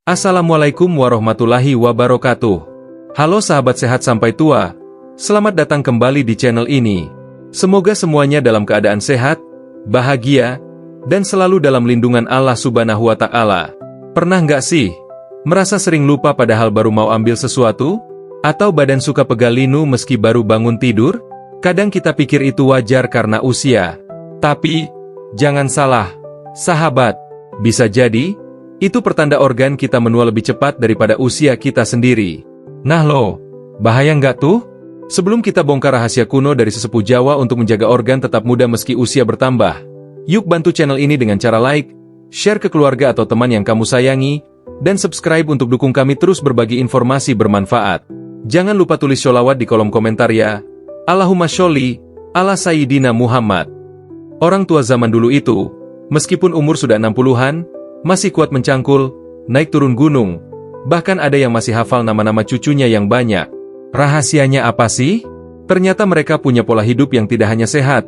Assalamualaikum warahmatullahi wabarakatuh. Halo sahabat sehat sampai tua, selamat datang kembali di channel ini. Semoga semuanya dalam keadaan sehat, bahagia, dan selalu dalam lindungan Allah Subhanahu wa Ta'ala. Pernah nggak sih merasa sering lupa padahal baru mau ambil sesuatu? Atau badan suka pegal linu meski baru bangun tidur? Kadang kita pikir itu wajar karena usia. Tapi, jangan salah, sahabat. Bisa jadi itu pertanda organ kita menua lebih cepat daripada usia kita sendiri. Nah loh, bahaya nggak tuh? Sebelum kita bongkar rahasia kuno dari sesepuh Jawa untuk menjaga organ tetap muda meski usia bertambah, yuk bantu channel ini dengan cara like, share ke keluarga atau teman yang kamu sayangi, dan subscribe untuk dukung kami terus berbagi informasi bermanfaat. Jangan lupa tulis sholawat di kolom komentar ya. Allahumma sholli ala Sayyidina Muhammad. Orang tua zaman dulu itu, meskipun umur sudah 60-an, masih kuat mencangkul, naik turun gunung, bahkan ada yang masih hafal nama-nama cucunya yang banyak. Rahasianya apa sih? Ternyata mereka punya pola hidup yang tidak hanya sehat,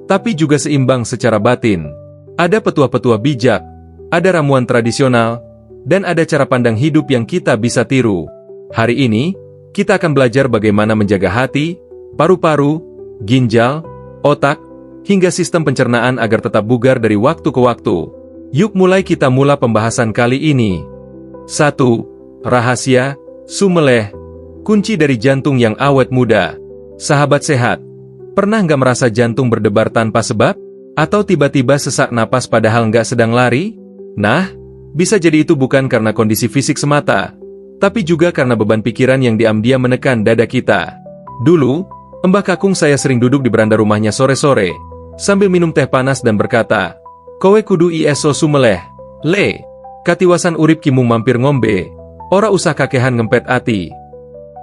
tapi juga seimbang secara batin. Ada petua-petua bijak, ada ramuan tradisional, dan ada cara pandang hidup yang kita bisa tiru. Hari ini, kita akan belajar bagaimana menjaga hati, paru-paru, ginjal, otak, hingga sistem pencernaan agar tetap bugar dari waktu ke waktu. Yuk kita mulai pembahasan kali ini. 1. Rahasia Sumeleh, kunci dari jantung yang awet muda. Sahabat sehat, pernah nggak merasa jantung berdebar tanpa sebab? Atau tiba-tiba sesak napas padahal nggak sedang lari? Nah, bisa jadi itu bukan karena kondisi fisik semata, tapi juga karena beban pikiran yang diam-diam menekan dada kita. Dulu, Mbah Kakung saya sering duduk di beranda rumahnya sore-sore, sambil minum teh panas dan berkata, "Kowe kudu iso sumeleh, le, katiwasan urip kimung mampir ngombe, ora usah kakehan ngempet ati."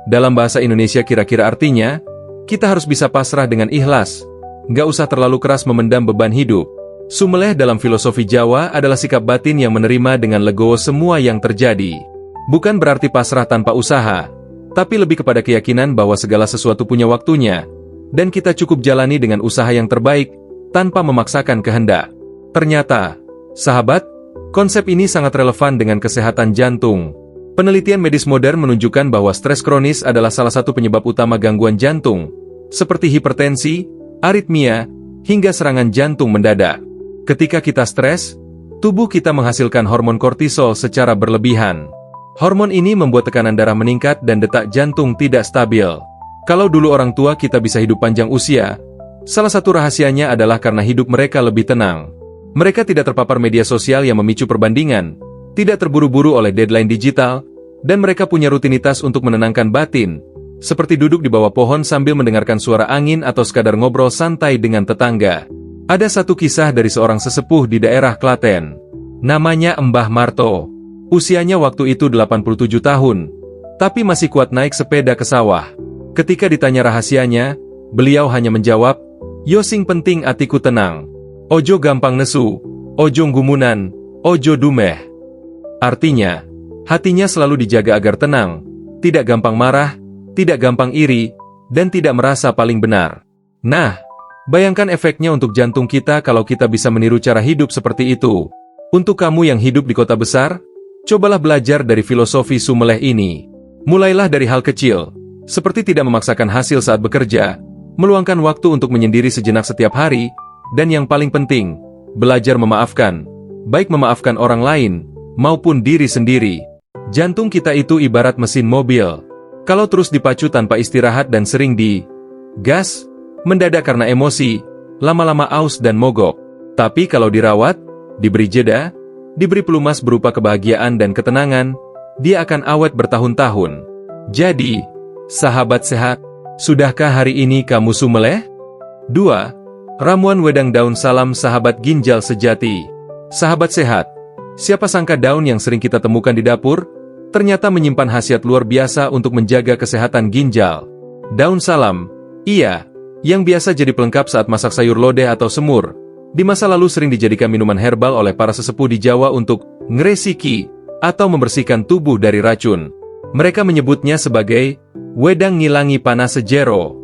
Dalam bahasa Indonesia kira-kira artinya, kita harus bisa pasrah dengan ikhlas, nggak usah terlalu keras memendam beban hidup. Sumeleh dalam filosofi Jawa adalah sikap batin yang menerima dengan legowo semua yang terjadi. Bukan berarti pasrah tanpa usaha, tapi lebih kepada keyakinan bahwa segala sesuatu punya waktunya, dan kita cukup jalani dengan usaha yang terbaik, tanpa memaksakan kehendak. Ternyata, sahabat, konsep ini sangat relevan dengan kesehatan jantung. Penelitian medis modern menunjukkan bahwa stres kronis adalah salah satu penyebab utama gangguan jantung, seperti hipertensi, aritmia, hingga serangan jantung mendadak. Ketika kita stres, tubuh kita menghasilkan hormon kortisol secara berlebihan. Hormon ini membuat tekanan darah meningkat dan detak jantung tidak stabil. Kalau dulu orang tua kita bisa hidup panjang usia, salah satu rahasianya adalah karena hidup mereka lebih tenang. Mereka tidak terpapar media sosial yang memicu perbandingan, tidak terburu-buru oleh deadline digital, dan mereka punya rutinitas untuk menenangkan batin, seperti duduk di bawah pohon sambil mendengarkan suara angin atau sekadar ngobrol santai dengan tetangga. Ada satu kisah dari seorang sesepuh di daerah Klaten. Namanya Mbah Marto. Usianya waktu itu 87 tahun, tapi masih kuat naik sepeda ke sawah. Ketika ditanya rahasianya, beliau hanya menjawab, "Yo sing penting atiku tenang. Ojo gampang nesu, ojo ngumunan, ojo dumeh." Artinya, hatinya selalu dijaga agar tenang, tidak gampang marah, tidak gampang iri, dan tidak merasa paling benar. Nah, bayangkan efeknya untuk jantung kita kalau kita bisa meniru cara hidup seperti itu. Untuk kamu yang hidup di kota besar, cobalah belajar dari filosofi Sumeleh ini. Mulailah dari hal kecil, seperti tidak memaksakan hasil saat bekerja, meluangkan waktu untuk menyendiri sejenak setiap hari, dan yang paling penting, belajar memaafkan, baik memaafkan orang lain, maupun diri sendiri. Jantung kita itu ibarat mesin mobil. Kalau terus dipacu tanpa istirahat dan sering gas, mendadak karena emosi, lama-lama aus dan mogok. Tapi kalau dirawat, diberi jeda, diberi pelumas berupa kebahagiaan dan ketenangan, dia akan awet bertahun-tahun. Jadi, sahabat sehat, sudahkah hari ini kamu sumeleh? 2. Ramuan wedang daun salam sahabat ginjal sejati. Sahabat sehat, siapa sangka daun yang sering kita temukan di dapur, ternyata menyimpan khasiat luar biasa untuk menjaga kesehatan ginjal. Daun salam, iya, yang biasa jadi pelengkap saat masak sayur lodeh atau semur, di masa lalu sering dijadikan minuman herbal oleh para sesepuh di Jawa untuk ngresiki atau membersihkan tubuh dari racun. Mereka menyebutnya sebagai wedang ngilangi panas sejero.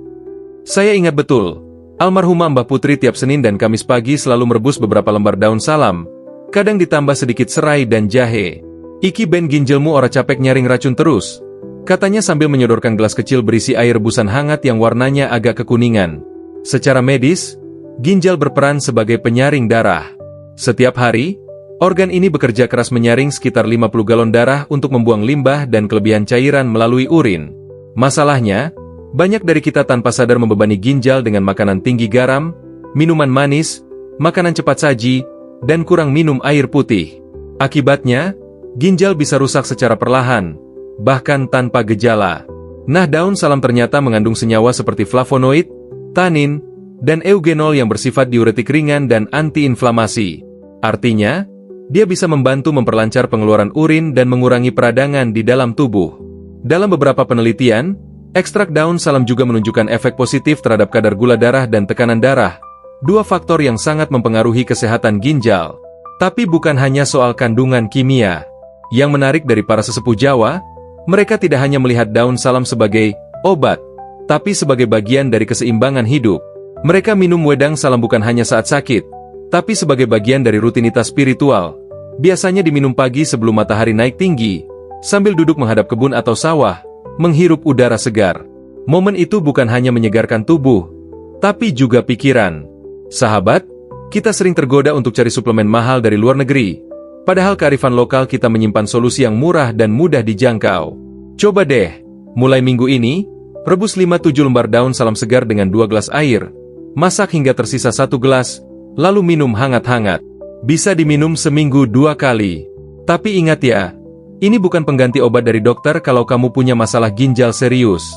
Saya ingat betul, almarhumah Mbah Putri tiap Senin dan Kamis pagi selalu merebus beberapa lembar daun salam, kadang ditambah sedikit serai dan jahe. Iki ben ginjalmu ora capek nyaring racun terus, katanya sambil menyodorkan gelas kecil berisi air rebusan hangat yang warnanya agak kekuningan. Secara medis, ginjal berperan sebagai penyaring darah. Setiap hari, organ ini bekerja keras menyaring sekitar 50 galon darah untuk membuang limbah dan kelebihan cairan melalui urin. Masalahnya, banyak dari kita tanpa sadar membebani ginjal dengan makanan tinggi garam, minuman manis, makanan cepat saji, dan kurang minum air putih. Akibatnya, ginjal bisa rusak secara perlahan, bahkan tanpa gejala. Nah, daun salam ternyata mengandung senyawa seperti flavonoid, tanin, dan eugenol yang bersifat diuretik ringan dan antiinflamasi. Artinya, dia bisa membantu memperlancar pengeluaran urin dan mengurangi peradangan di dalam tubuh. Dalam beberapa penelitian, ekstrak daun salam juga menunjukkan efek positif terhadap kadar gula darah dan tekanan darah, dua faktor yang sangat mempengaruhi kesehatan ginjal. Tapi bukan hanya soal kandungan kimia. Yang menarik dari para sesepuh Jawa, mereka tidak hanya melihat daun salam sebagai obat, tapi sebagai bagian dari keseimbangan hidup. Mereka minum wedang salam bukan hanya saat sakit, tapi sebagai bagian dari rutinitas spiritual. Biasanya diminum pagi sebelum matahari naik tinggi, sambil duduk menghadap kebun atau sawah, menghirup udara segar. Momen itu bukan hanya menyegarkan tubuh, tapi juga pikiran. Sahabat, kita sering tergoda untuk cari suplemen mahal dari luar negeri, padahal kearifan lokal kita menyimpan solusi yang murah dan mudah dijangkau. Coba deh, mulai minggu ini, rebus 5-7 lembar daun salam segar dengan 2 gelas air, masak hingga tersisa 1 gelas, lalu minum hangat-hangat. Bisa diminum seminggu 2 kali. Tapi ingat ya, ini bukan pengganti obat dari dokter kalau kamu punya masalah ginjal serius.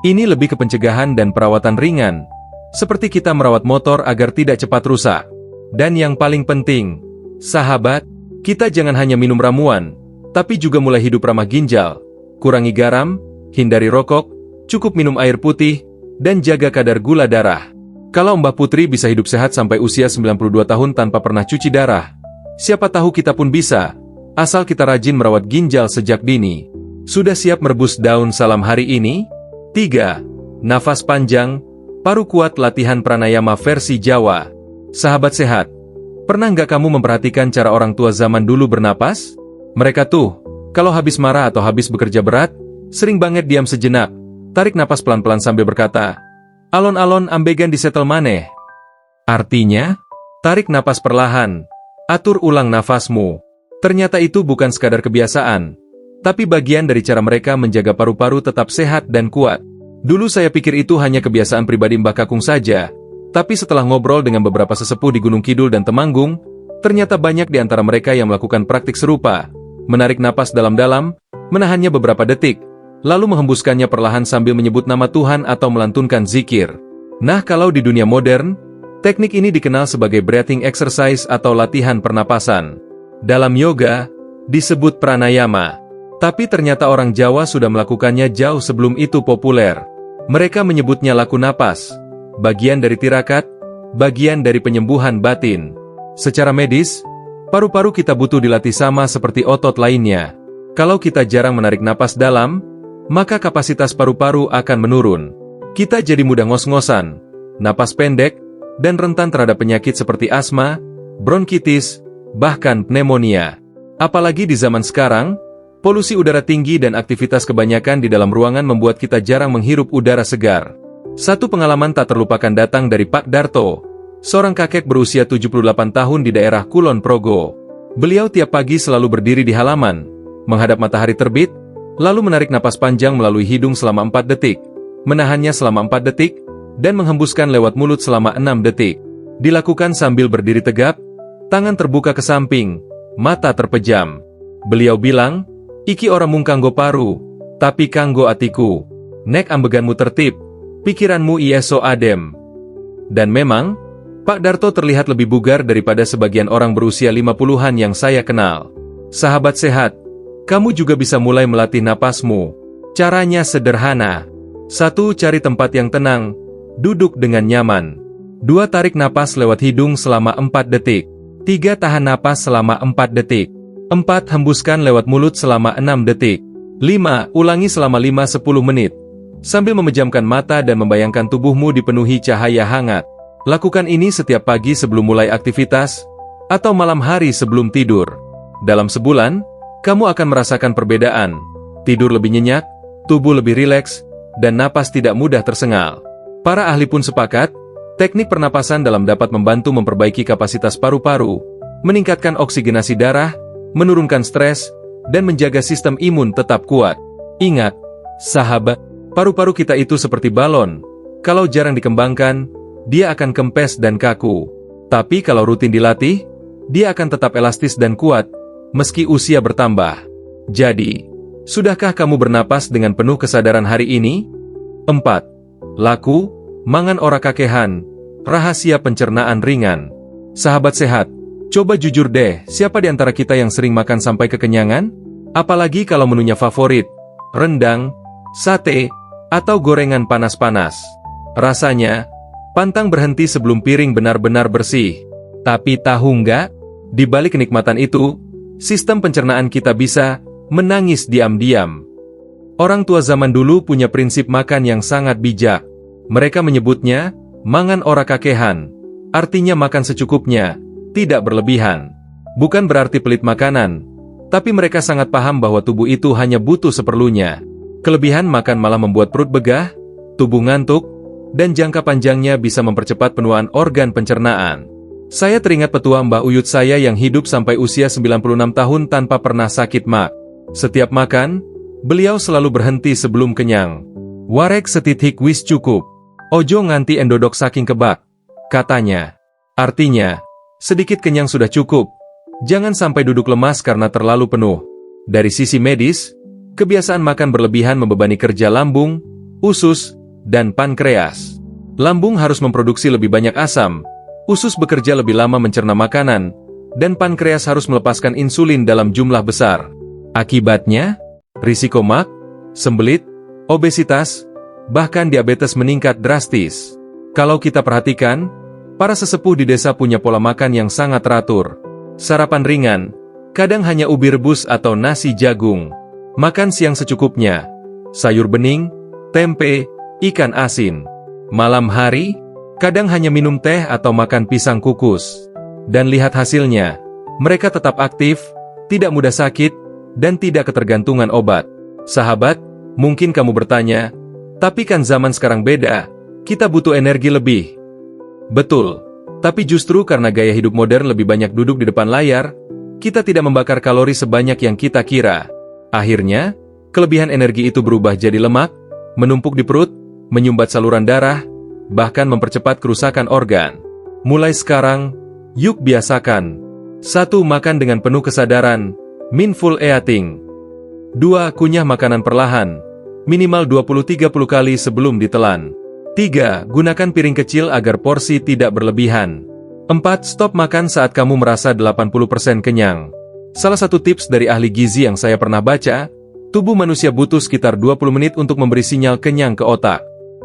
Ini lebih ke pencegahan dan perawatan ringan, seperti kita merawat motor agar tidak cepat rusak. Dan yang paling penting, sahabat, kita jangan hanya minum ramuan, tapi juga mulai hidup ramah ginjal. Kurangi garam, hindari rokok, cukup minum air putih, dan jaga kadar gula darah. Kalau Mbak Putri bisa hidup sehat sampai usia 92 tahun tanpa pernah cuci darah, siapa tahu kita pun bisa, asal kita rajin merawat ginjal sejak dini. Sudah siap merebus daun salam hari ini? 3. Nafas panjang, paru kuat latihan pranayama versi Jawa. Sahabat sehat, pernah nggak kamu memperhatikan cara orang tua zaman dulu bernapas? Mereka tuh, kalau habis marah atau habis bekerja berat, sering banget diam sejenak, tarik napas pelan-pelan sambil berkata, "Alon-alon ambegan disetel maneh." Artinya, tarik napas perlahan, atur ulang nafasmu. Ternyata itu bukan sekadar kebiasaan, tapi bagian dari cara mereka menjaga paru-paru tetap sehat dan kuat. Dulu saya pikir itu hanya kebiasaan pribadi Mbah Kakung saja, tapi setelah ngobrol dengan beberapa sesepuh di Gunung Kidul dan Temanggung, ternyata banyak di antara mereka yang melakukan praktik serupa, menarik napas dalam-dalam, menahannya beberapa detik, lalu menghembuskannya perlahan sambil menyebut nama Tuhan atau melantunkan zikir. Nah, kalau di dunia modern, teknik ini dikenal sebagai breathing exercise atau latihan pernapasan. Dalam yoga, disebut pranayama. Tapi ternyata orang Jawa sudah melakukannya jauh sebelum itu populer. Mereka menyebutnya laku napas, bagian dari tirakat, bagian dari penyembuhan batin. Secara medis, paru-paru kita butuh dilatih sama seperti otot lainnya. Kalau kita jarang menarik napas dalam, maka kapasitas paru-paru akan menurun. Kita jadi mudah ngos-ngosan, napas pendek, dan rentan terhadap penyakit seperti asma, bronkitis, bahkan pneumonia. Apalagi di zaman sekarang, polusi udara tinggi dan aktivitas kebanyakan di dalam ruangan membuat kita jarang menghirup udara segar. Satu pengalaman tak terlupakan datang dari Pak Darto, seorang kakek berusia 78 tahun di daerah Kulon Progo. Beliau tiap pagi selalu berdiri di halaman, menghadap matahari terbit, lalu menarik napas panjang melalui hidung selama 4 detik, menahannya selama 4 detik, dan menghembuskan lewat mulut selama 6 detik. Dilakukan sambil berdiri tegap, tangan terbuka ke samping, mata terpejam. Beliau bilang, "Iki ora mung kanggo paru, tapi kanggo atiku. Nek ambeganmu tertib, pikiranmu ieso adem." Dan memang, Pak Darto terlihat lebih bugar daripada sebagian orang berusia 50-an yang saya kenal. Sahabat sehat, kamu juga bisa mulai melatih napasmu. Caranya sederhana. 1. Cari tempat yang tenang, duduk dengan nyaman. 2. Tarik napas lewat hidung selama 4 detik. 3. Tahan napas selama 4 detik. 4. Hembuskan lewat mulut selama 6 detik. 5. Ulangi selama 5-10 menit, sambil memejamkan mata dan membayangkan tubuhmu dipenuhi cahaya hangat. Lakukan ini setiap pagi sebelum mulai aktivitas, atau malam hari sebelum tidur. Dalam sebulan, Kamu akan merasakan perbedaan. Tidur lebih nyenyak, tubuh lebih rileks, dan napas tidak mudah tersengal. Para ahli pun sepakat, teknik pernapasan dalam dapat membantu memperbaiki kapasitas paru-paru, meningkatkan oksigenasi darah, menurunkan stres, dan menjaga sistem imun tetap kuat. Ingat, sahabat, paru-paru kita itu seperti balon. Kalau jarang dikembangkan, dia akan kempes dan kaku. Tapi kalau rutin dilatih, dia akan tetap elastis dan kuat, meski usia bertambah. Jadi, sudahkah kamu bernapas dengan penuh kesadaran hari ini? 4. Laku, mangan ora kakehan, rahasia pencernaan ringan. Sahabat sehat, coba jujur deh, siapa di antara kita yang sering makan sampai kekenyangan? Apalagi kalau menunya favorit, rendang, sate, atau gorengan panas-panas. Rasanya, pantang berhenti sebelum piring benar-benar bersih. Tapi tahu nggak? Di balik kenikmatan itu, sistem pencernaan kita bisa menangis diam-diam. Orang tua zaman dulu punya prinsip makan yang sangat bijak. Mereka menyebutnya, mangan ora kakehan. Artinya makan secukupnya, tidak berlebihan. Bukan berarti pelit makanan, tapi mereka sangat paham bahwa tubuh itu hanya butuh seperlunya. Kelebihan makan malah membuat perut begah, tubuh ngantuk, dan jangka panjangnya bisa mempercepat penuaan organ pencernaan. Saya teringat petua Mbah Uyut saya yang hidup sampai usia 96 tahun tanpa pernah sakit mak. Setiap makan, beliau selalu berhenti sebelum kenyang. Warek setitik wis cukup. Ojo nganti endodok saking kebak, katanya. Artinya, sedikit kenyang sudah cukup. Jangan sampai duduk lemas karena terlalu penuh. Dari sisi medis, kebiasaan makan berlebihan membebani kerja lambung, usus, dan pankreas. Lambung harus memproduksi lebih banyak asam, usus bekerja lebih lama mencerna makanan, dan pankreas harus melepaskan insulin dalam jumlah besar. Akibatnya, risiko mak, sembelit, obesitas, bahkan diabetes meningkat drastis. Kalau kita perhatikan, para sesepuh di desa punya pola makan yang sangat teratur. Sarapan ringan, kadang hanya ubi rebus atau nasi jagung. Makan siang secukupnya, sayur bening, tempe, ikan asin. Malam hari, kadang hanya minum teh atau makan pisang kukus. Dan lihat hasilnya, mereka tetap aktif, tidak mudah sakit, dan tidak ketergantungan obat. Sahabat, mungkin kamu bertanya, tapi kan zaman sekarang beda, kita butuh energi lebih. Betul, tapi justru karena gaya hidup modern lebih banyak duduk di depan layar, kita tidak membakar kalori sebanyak yang kita kira. Akhirnya, kelebihan energi itu berubah jadi lemak, menumpuk di perut, menyumbat saluran darah, bahkan mempercepat kerusakan organ. Mulai sekarang, yuk biasakan. 1. Makan dengan penuh kesadaran, mindful eating. 2. Kunyah makanan perlahan, minimal 20-30 kali sebelum ditelan. 3. Gunakan piring kecil agar porsi tidak berlebihan. 4. Stop makan saat kamu merasa 80% kenyang. Salah satu tips dari ahli gizi yang saya pernah baca, tubuh manusia butuh sekitar 20 menit untuk memberi sinyal kenyang ke otak.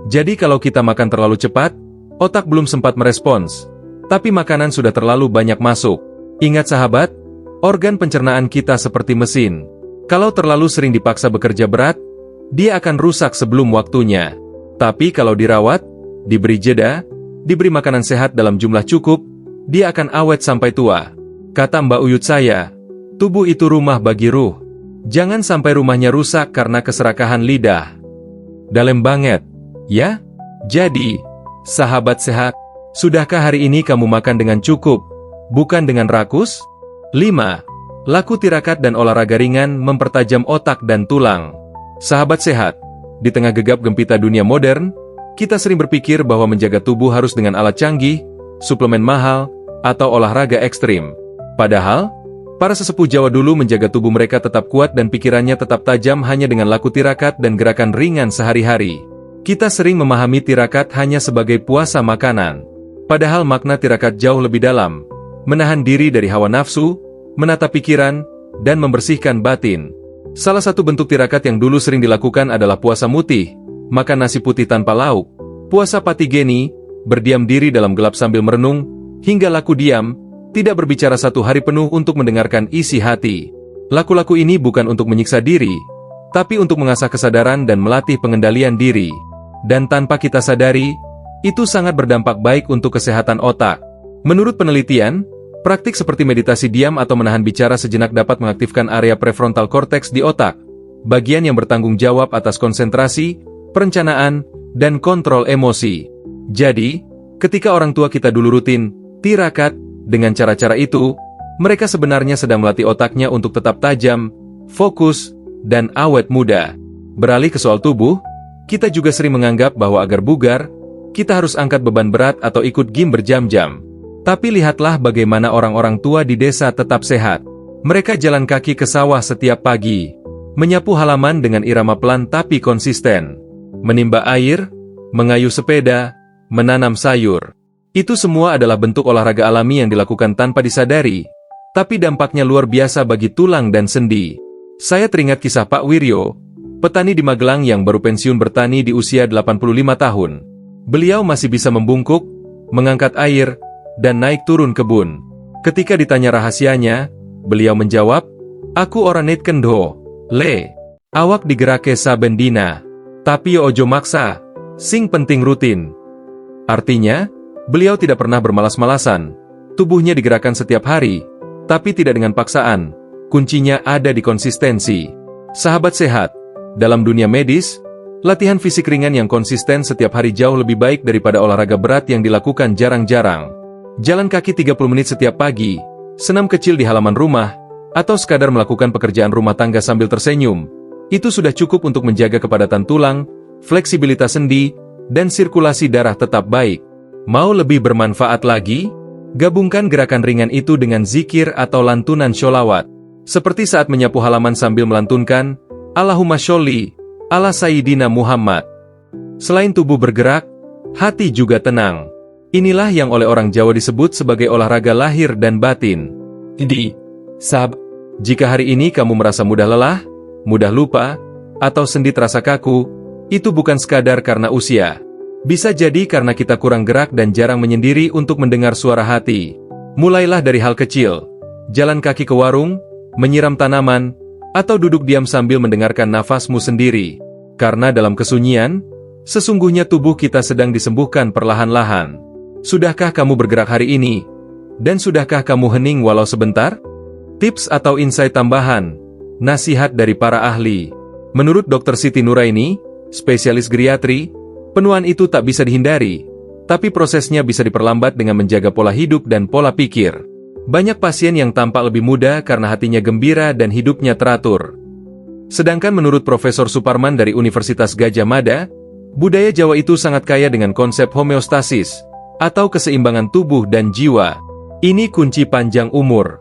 Jadi kalau kita makan terlalu cepat, otak belum sempat merespons, tapi makanan sudah terlalu banyak masuk. Ingat sahabat, organ pencernaan kita seperti mesin. Kalau terlalu sering dipaksa bekerja berat, dia akan rusak sebelum waktunya. Tapi kalau dirawat, diberi jeda, diberi makanan sehat dalam jumlah cukup, dia akan awet sampai tua. Kata Mbak Uyut saya, tubuh itu rumah bagi ruh. Jangan sampai rumahnya rusak karena keserakahan lidah. Dalam banget. Ya, jadi, sahabat sehat, sudahkah hari ini kamu makan dengan cukup, bukan dengan rakus? 5. Laku tirakat dan olahraga ringan mempertajam otak dan tulang. Sahabat sehat, di tengah gegap gempita dunia modern, kita sering berpikir bahwa menjaga tubuh harus dengan alat canggih, suplemen mahal, atau olahraga ekstrim. Padahal, para sesepuh Jawa dulu menjaga tubuh mereka tetap kuat dan pikirannya tetap tajam hanya dengan laku tirakat dan gerakan ringan sehari-hari. Kita sering memahami tirakat hanya sebagai puasa makanan. Padahal makna tirakat jauh lebih dalam. Menahan diri dari hawa nafsu, menata pikiran, dan membersihkan batin. Salah satu bentuk tirakat yang dulu sering dilakukan adalah puasa mutih, makan nasi putih tanpa lauk, puasa patigeni, berdiam diri dalam gelap sambil merenung, hingga laku diam, tidak berbicara 1 hari penuh untuk mendengarkan isi hati. Laku-laku ini bukan untuk menyiksa diri, tapi untuk mengasah kesadaran dan melatih pengendalian diri. Dan tanpa kita sadari, itu sangat berdampak baik untuk kesehatan otak. Menurut penelitian, Praktik seperti meditasi diam atau menahan bicara sejenak dapat mengaktifkan area prefrontal cortex di otak, bagian yang bertanggung jawab atas konsentrasi, perencanaan, dan kontrol emosi. Jadi, ketika orang tua kita dulu rutin tirakat dengan cara-cara itu, mereka sebenarnya sedang melatih otaknya untuk tetap tajam, fokus, dan awet muda. Beralih ke soal tubuh, kita juga sering menganggap bahwa agar bugar, kita harus angkat beban berat atau ikut gym berjam-jam. Tapi lihatlah bagaimana orang-orang tua di desa tetap sehat. Mereka jalan kaki ke sawah setiap pagi, menyapu halaman dengan irama pelan tapi konsisten, menimba air, mengayuh sepeda, menanam sayur. Itu semua adalah bentuk olahraga alami yang dilakukan tanpa disadari, tapi dampaknya luar biasa bagi tulang dan sendi. Saya teringat kisah Pak Wiryo, petani di Magelang yang baru pensiun bertani di usia 85 tahun. Beliau masih bisa membungkuk, mengangkat air, dan naik turun kebun. Ketika ditanya rahasianya, beliau menjawab, "Aku orang net kendo, le. Awak digerake saben dina. Tapi ojo maksa, sing penting rutin." Artinya, beliau tidak pernah bermalas-malasan. Tubuhnya digerakkan setiap hari, tapi tidak dengan paksaan. Kuncinya ada di konsistensi. Sahabat sehat, dalam dunia medis, latihan fisik ringan yang konsisten setiap hari jauh lebih baik daripada olahraga berat yang dilakukan jarang-jarang. Jalan kaki 30 menit setiap pagi, senam kecil di halaman rumah, atau sekadar melakukan pekerjaan rumah tangga sambil tersenyum, itu sudah cukup untuk menjaga kepadatan tulang, fleksibilitas sendi, dan sirkulasi darah tetap baik. Mau lebih bermanfaat lagi? Gabungkan gerakan ringan itu dengan zikir atau lantunan sholawat. Seperti saat menyapu halaman sambil melantunkan, Allahumma sholli ala Sayyidina Muhammad. Selain tubuh bergerak, hati juga tenang. Inilah yang oleh orang Jawa disebut sebagai olahraga lahir dan batin. Jika hari ini kamu merasa mudah lelah, mudah lupa, atau sendi terasa kaku, itu bukan sekadar karena usia. Bisa jadi karena kita kurang gerak dan jarang menyendiri untuk mendengar suara hati. Mulailah dari hal kecil. Jalan kaki ke warung, menyiram tanaman, atau duduk diam sambil mendengarkan nafasmu sendiri. Karena dalam kesunyian, sesungguhnya tubuh kita sedang disembuhkan perlahan-lahan. Sudahkah kamu bergerak hari ini? Dan sudahkah kamu hening walau sebentar? Tips atau insight tambahan, nasihat dari para ahli. Menurut Dr. Siti Nuraini, spesialis geriatri, penuaan itu tak bisa dihindari, tapi prosesnya bisa diperlambat dengan menjaga pola hidup dan pola pikir. Banyak pasien yang tampak lebih muda karena hatinya gembira dan hidupnya teratur. Sedangkan menurut Profesor Suparman dari Universitas Gadjah Mada, budaya Jawa itu sangat kaya dengan konsep homeostasis, atau keseimbangan tubuh dan jiwa. Ini kunci panjang umur.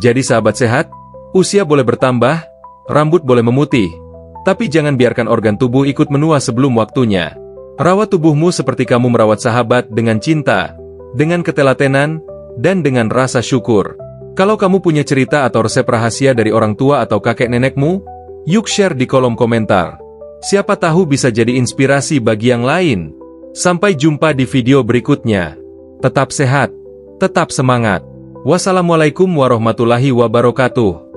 Jadi sahabat sehat, usia boleh bertambah, rambut boleh memutih, tapi jangan biarkan organ tubuh ikut menua sebelum waktunya. Rawat tubuhmu seperti kamu merawat sahabat dengan cinta, dengan ketelatenan, dan dengan rasa syukur. Kalau kamu punya cerita atau resep rahasia dari orang tua atau kakek nenekmu, yuk share di kolom komentar. Siapa tahu bisa jadi inspirasi bagi yang lain. Sampai jumpa di video berikutnya. Tetap sehat, tetap semangat. Wassalamualaikum warahmatullahi wabarakatuh.